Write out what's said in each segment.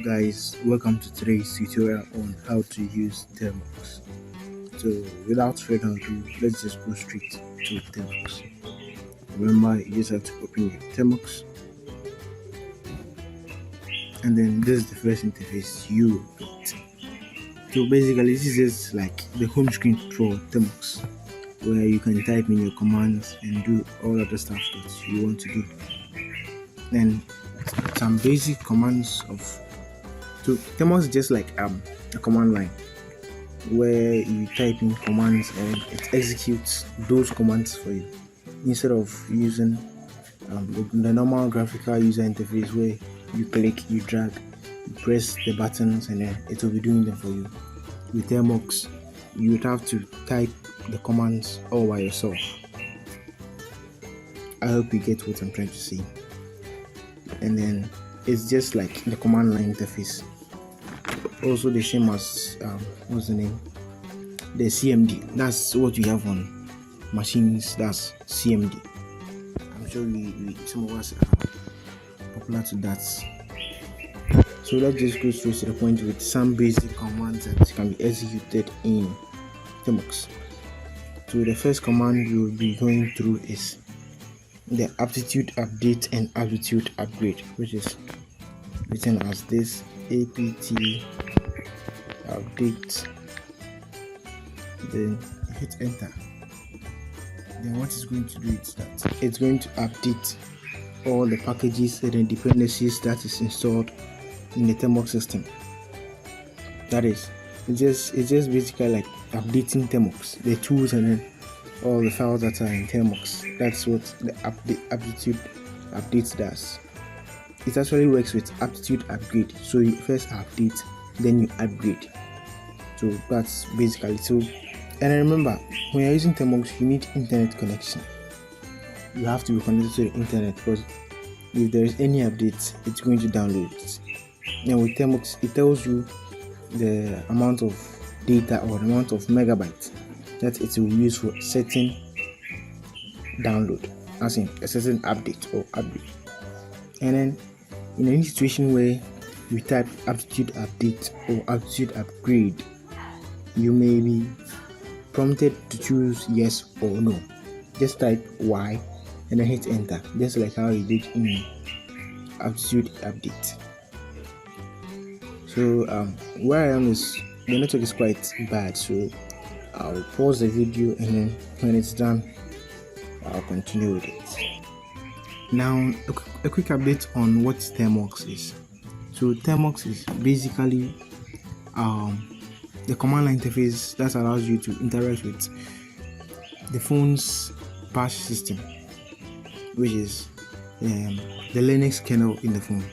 guys, welcome to today's tutorial on how to use termux. So without further ado, let's just go straight to termux. Remember, you just have to open your termux, and then this is the first interface you built. So basically this is just like the home screen for termux, where you can type in your commands and do all other stuff that you want to do. And some basic commands of termux is just like a command line where you type in commands and it executes those commands for you, instead of using the normal graphical user interface where you click, you drag, you press the buttons, and then it will be doing them for you. With termux, you would have to type the commands all by yourself. I hope you get what I'm trying to say. And then it's just like the command line interface, also the same as what's the name, the CMD. That's what we have on machines. That's CMD. I'm sure we some of us are popular to that. So let's just go straight to the point with some basic commands that can be executed in termux. So the first command we will be going through is the aptitude update and aptitude upgrade, which is written as this: apt update, then hit enter. Then what it's going to do is that it's going to update all the packages and the dependencies that is installed in the termux system. That is, it's just basically like updating termux, the tools, and then all the files that are in termux. That's what the aptitude update does. It actually works with aptitude upgrade. So you first update, then you upgrade. So that's basically so. And remember, when you're using termux, you need internet connection. You have to be connected to the internet, because if there is any update, it's going to download it. Now with termux, it tells you the amount of data or the amount of megabytes that it will use for certain download, as in a certain update or upgrade. And then in any situation where you type aptitude update or aptitude upgrade, you may be prompted to choose yes or no. Just type Y and then hit enter, just like how you did in aptitude update. So where I am is the network is quite bad, so I'll pause the video, and then when it's done, I'll continue with it. Now, a quick update on what termux is. So termux is basically the command line interface that allows you to interact with the phone's bash system, which is the Linux kernel in the phone.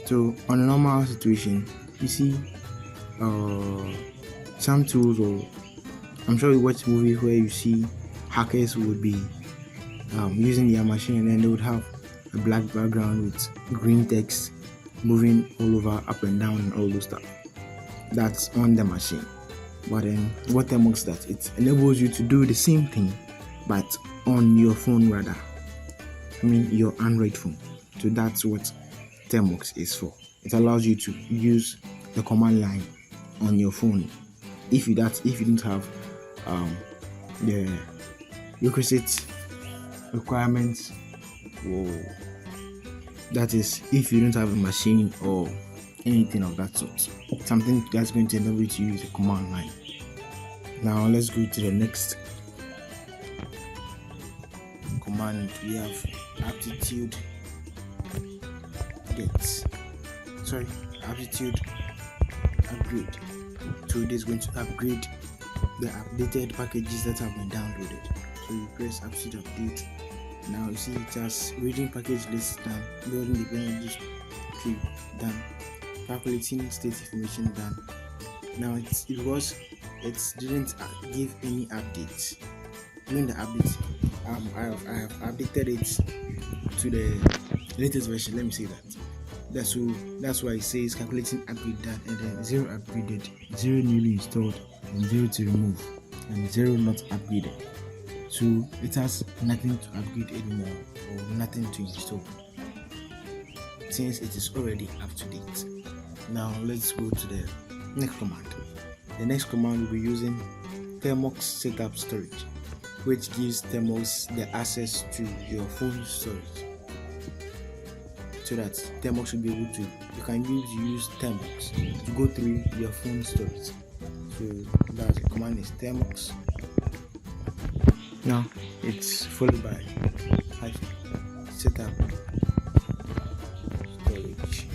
So on a normal situation, you see some tools, or I'm sure you watch movies where you see hackers would be using their machine, and they would have a black background with green text moving all over, up and down, and all those stuff. That's on the machine. But then what termux does, it enables you to do the same thing, but on your phone rather. I mean your Android phone. So that's what termux is for. It allows you to use the command line on your phone if you didn't have the requisite requirements, or that is, if you don't have a machine or anything of that sort, something that's going to enable you to use the command line. Now let's go to the next command. We have aptitude aptitude upgrade. So it is going to upgrade the updated packages that have been downloaded. So you press aptitude update. Now you see it has reading package list done, building dependencies tree done, calculating state information done. Now it was it didn't give any updates. During the update, I have updated it to the latest version. Let me say that. That's why it says calculating upgrade done, and then 0 upgraded, 0 newly installed, and 0 to remove, and 0 not upgraded. So it has nothing to upgrade anymore, or nothing to install. since it is already up to date. Now let's go to the next command. The next command will be using termux-setup-storage, which gives termux the access to your phone storage, so that termux will be able to, you can use termux to go through your phone storage. So that's the command is termux. Now it's followed by setup storage.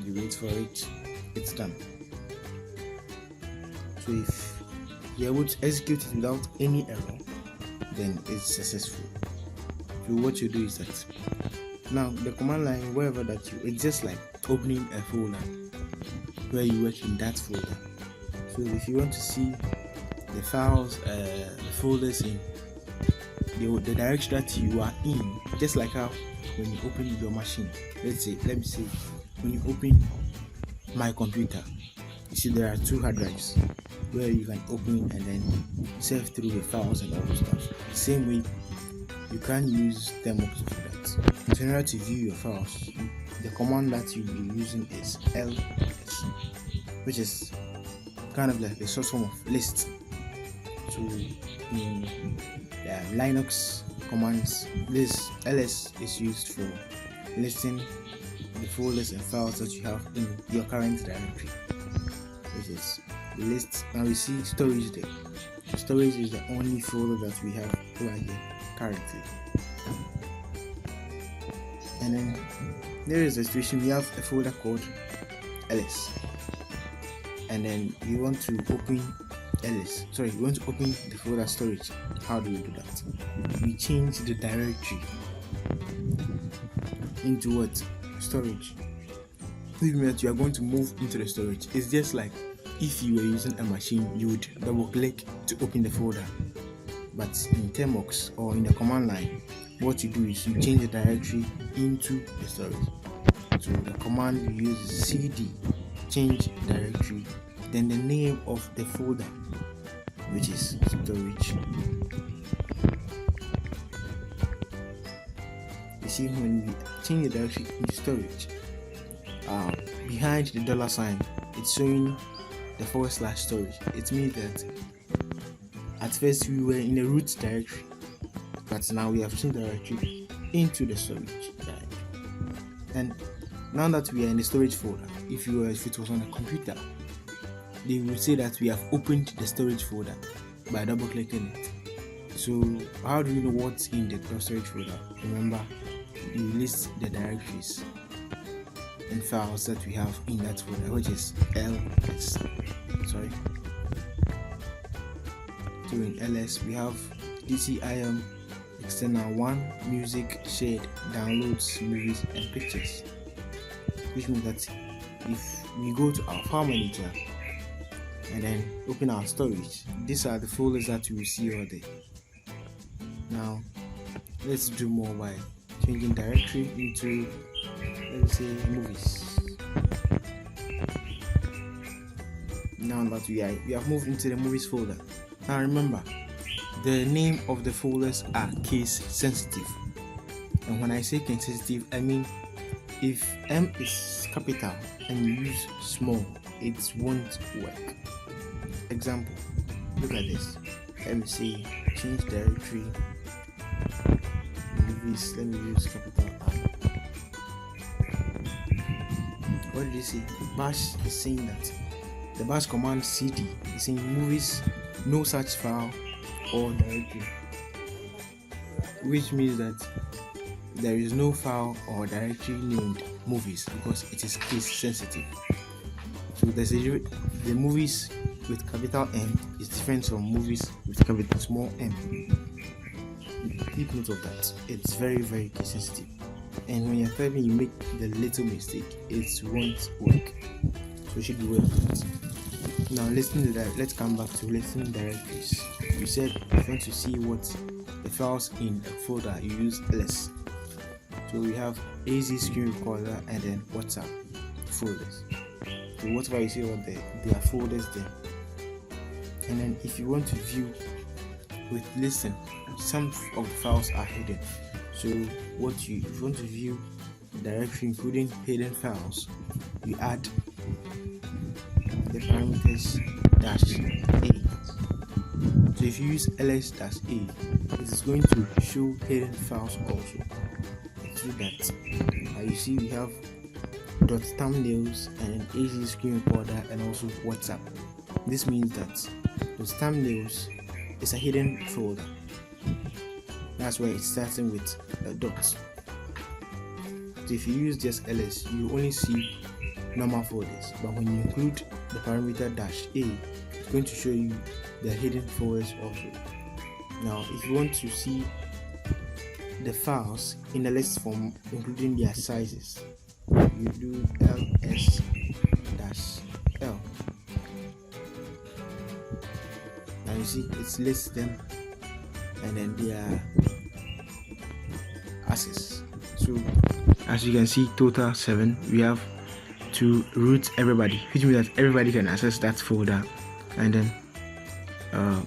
You wait for it, it's done. So if you're able to execute it without any error, then it's successful. So what you do is that now the command line, wherever that it's just like opening a folder where you work in that folder. So if you want to see the files, the folders in the direction that you are in, just like how when you open your machine, let me say when you open my computer, you see there are 2 hard drives where you can open and then surf through the files and all those stuff. The same way you can use termux to do that. So in order to view your files, the command that you'll be using is ls, which is kind of like the source form of list. So in Linux commands, this ls is used for listing the folders and files that you have in your current directory, which is the list. Now we see storage there. Storage is the only folder that we have over here currently. And then there is a situation, we have a folder called ls, and then you want to open you want to open the folder storage. How do we do that? We change the directory into what? Storage. Which means you are going to move into the storage. It's just like if you were using a machine, you would double click to open the folder. But in termux or in the command line, what you do is you change the directory into the storage. So the command you use is cd change directory, then the name of the folder, which is storage. You see, when we change the directory into storage, behind the $, it's showing the /storage. It means that at first we were in a root directory, but now we have changed the directory into the storage directory. And now that we are in the storage folder, if it was on a computer, they will say that we have opened the storage folder by double clicking it. So how do you know what's in the storage folder? Remember, you list the directories and files that we have in that folder, which is ls. So in ls we have DCIM external 1, music, shared, downloads, movies and pictures, which means that if we go to our file manager and then open our storage, these are the folders that you will see all there. Now let's do more by changing directory into, let's say, movies. Now that we have moved into the movies folder. Now remember, the name of the folders are case sensitive, and when I say case sensitive, I mean if M is capital and you use small, it won't work. Example, look at this. Let me say change directory movies. Let me use capital I. What did you say? Bash is saying that the bash command cd is saying movies, no such file or directory, which means that there is no file or directory named movies because it is case sensitive. So the movies with capital M is different from movies with capital small m. Keep note of that. It's very, very case sensitive, and when you're typing, you make the little mistake, it won't work. So you should be aware of that. Now let's come back to listening directories. You said if you want to see what the files in a folder, you use ls. So we have AZ screen recorder and then WhatsApp folders. So whatever you see over there, there are folders there. And then if you want to view with listen, some of the files are hidden. So if you want to view the directory including hidden files, you add the parameters -a. So if you use ls-a, it is going to show hidden files also. So that you see we have .thumbnails and AC screen recorder and also WhatsApp. This means that the thumbnails is a hidden folder. That's why it's starting with a dot. So if you use just ls, you only see normal folders, but when you include the parameter -a, it's going to show you the hidden folders also. Now if you want to see the files in a list form including their sizes, you do ls-l. Now you see it lists them and then their access. So as you can see, total 7. We have to root everybody, which means that everybody can access that folder. And then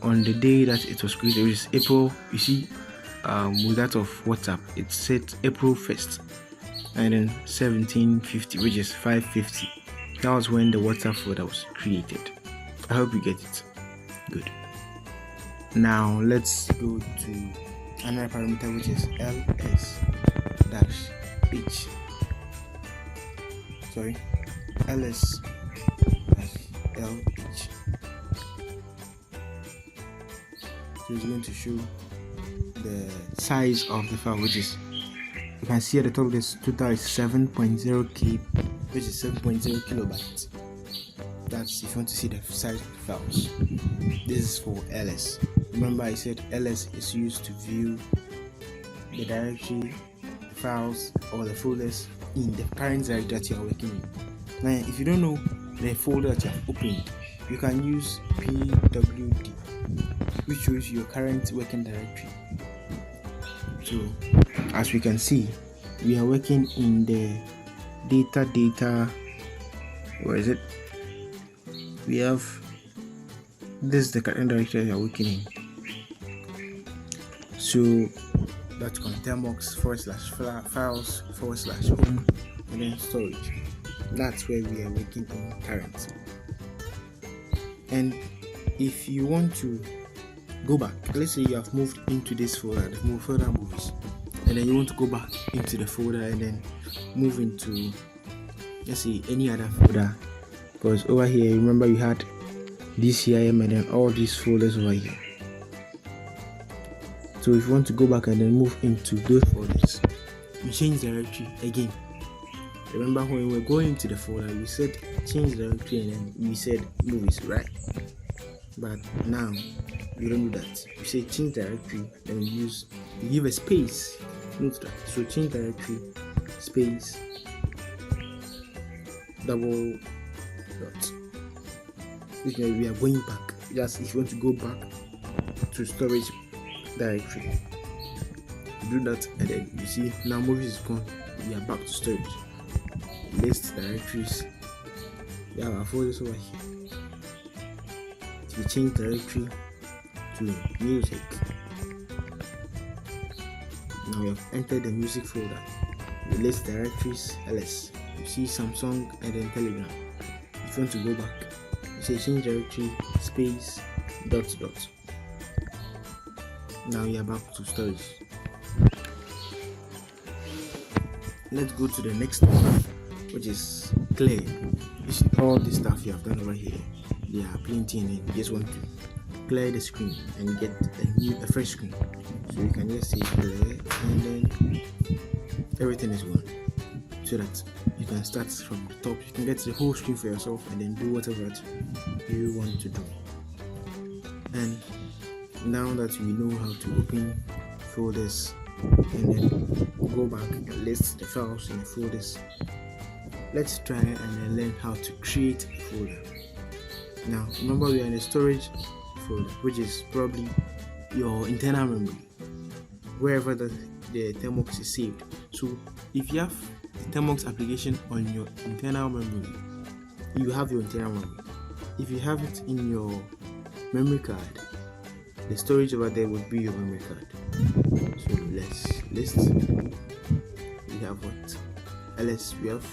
on the day that it was created, which is April, you see with that of WhatsApp, it said April 1st, and then 1750, which is 550. That was when the WhatsApp folder was created. I hope you get it. Good. Now let's go to another parameter, which is ls-h. Sorry, ls-lh. So it's going to show the size of the file, which is, you can see at the top, this total is 7.0k, which is 7.0 kilobytes. That's if you want to see the size of the files. This is for ls. Remember I said ls is used to view the directory, the files or the folders in the current directory that you are working in. Now if you don't know the folder that you have opened, you can use pwd, which shows your current working directory. So as we can see, we are working in the data, where is it? We have this is the current directory we are working in. So that's termux/files/home and then storage. That's where we are working in currently. And if you want to go back, let's say you have moved into this folder, the folder movies, and then you want to go back into the folder and then move into, let's say, any other folder, because over here, remember you had DCIM and then all these folders over here. So if you want to go back and then move into those folders, you change directory again. Remember when we were going to the folder, we said change directory and then we said movies, right? But now you don't do that. You say change directory, then you give a space. Note that. So change directory space double dot. Which means we are going back. Just if you want to go back to storage directory, you do that, and then you see now movies is gone. We are back to storage. List directories. We have our folders over here. We change directory to music. Now we have entered the music folder. We list directories ls. You see Samsung and then Telegram. If you want to go back, you say change directory space dot. Now we are back to storage. Let's go to the next one, which is clear. You see all the stuff you have done over here. There are plenty, and then you just want to clear the screen and get a fresh screen. So you can just say clear and then everything is gone, so that you can start from the top. You can get the whole screen for yourself and then do whatever you want to do. And now that we know how to open folders and then go back and list the files in the folders, let's try and then learn how to create a folder. Now remember, we are in the storage folder, which is probably your internal memory, wherever the termux is saved. So if you have the termux application on your internal memory, you have your internal memory. If you have it in your memory card, the storage over there would be your memory card. So let's list. We have what? ls, we have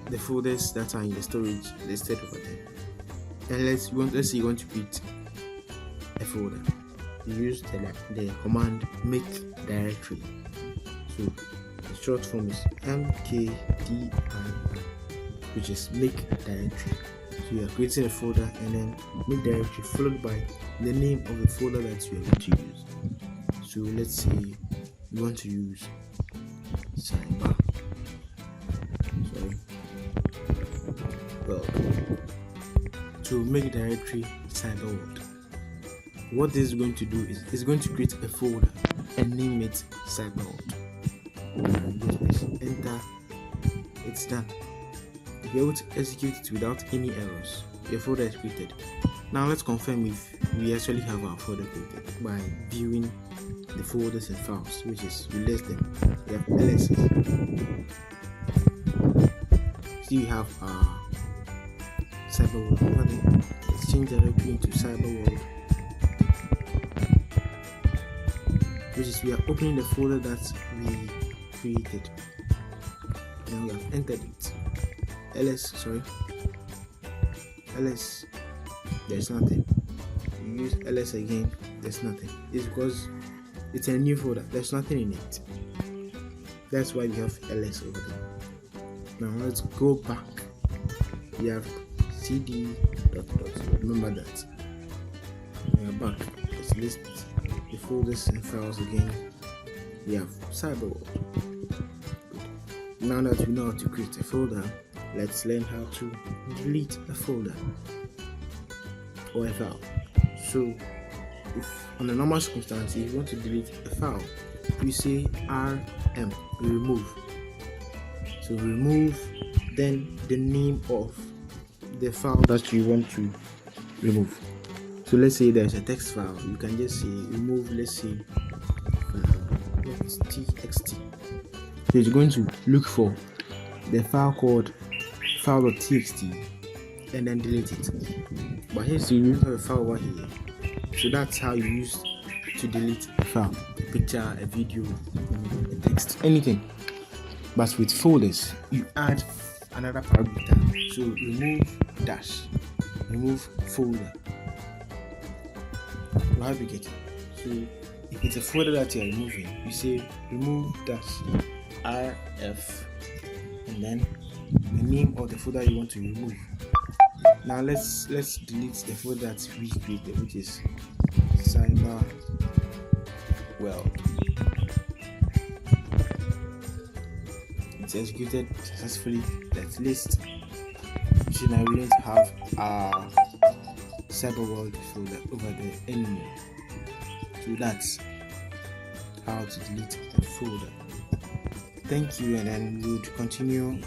the folders that are in the storage listed over there. And let's say you want to create a folder. You use the command make directory. So the short form is mkdir, which is make directory. So you are creating a folder and then make directory followed by the name of the folder that you are going to use. So let's say you want to use cyber. Well, to make directory cyber world, what this is going to do is it's going to create a folder and name it cyber world. Just press enter. It's done. If you're able to execute it without any errors, your folder is created. Now let's confirm if we actually have our folder created by viewing the folders and files, which is we list them. We have LSs. See, we have our cyber world. Let's change directory into cyber world, which is we are opening the folder that we created. Then we have entered it. ls, there's nothing. You use ls again, there's nothing. It's because it's a new folder, there's nothing in it. That's why we have ls over there. Now let's go back. We have cd ... Remember that. We are back. Let's list the folders and files again. We have cyberworld. Now that we know how to create a folder, let's learn how to delete a folder or a file. So if on a normal circumstance, if you want to delete a file, we say rm, remove. So remove, then the name of the file that you want to remove. So let's say there's a text file, you can just say remove, let's say txt. So it's going to look for the file called file.txt and then delete it. But here's you have a file over here. So that's how you use to delete a file, a picture, a video, a text, anything. But with folders, you add another parameter. So remove dash, remove folder. How do you get it? So if it's a folder that you are removing, you say remove dash rf and then the name of the folder you want to remove. Now let's delete the folder that we created, which is cyber world. It's executed successfully. Let's list. So now we don't have our cyber world folder over there anymore. So that's how to delete a folder. Thank you, and then we'll continue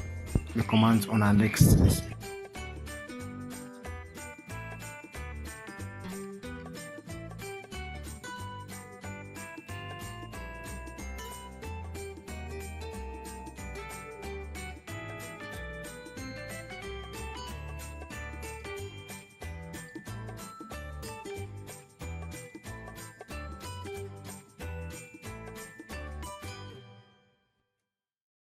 the commands on our next lesson.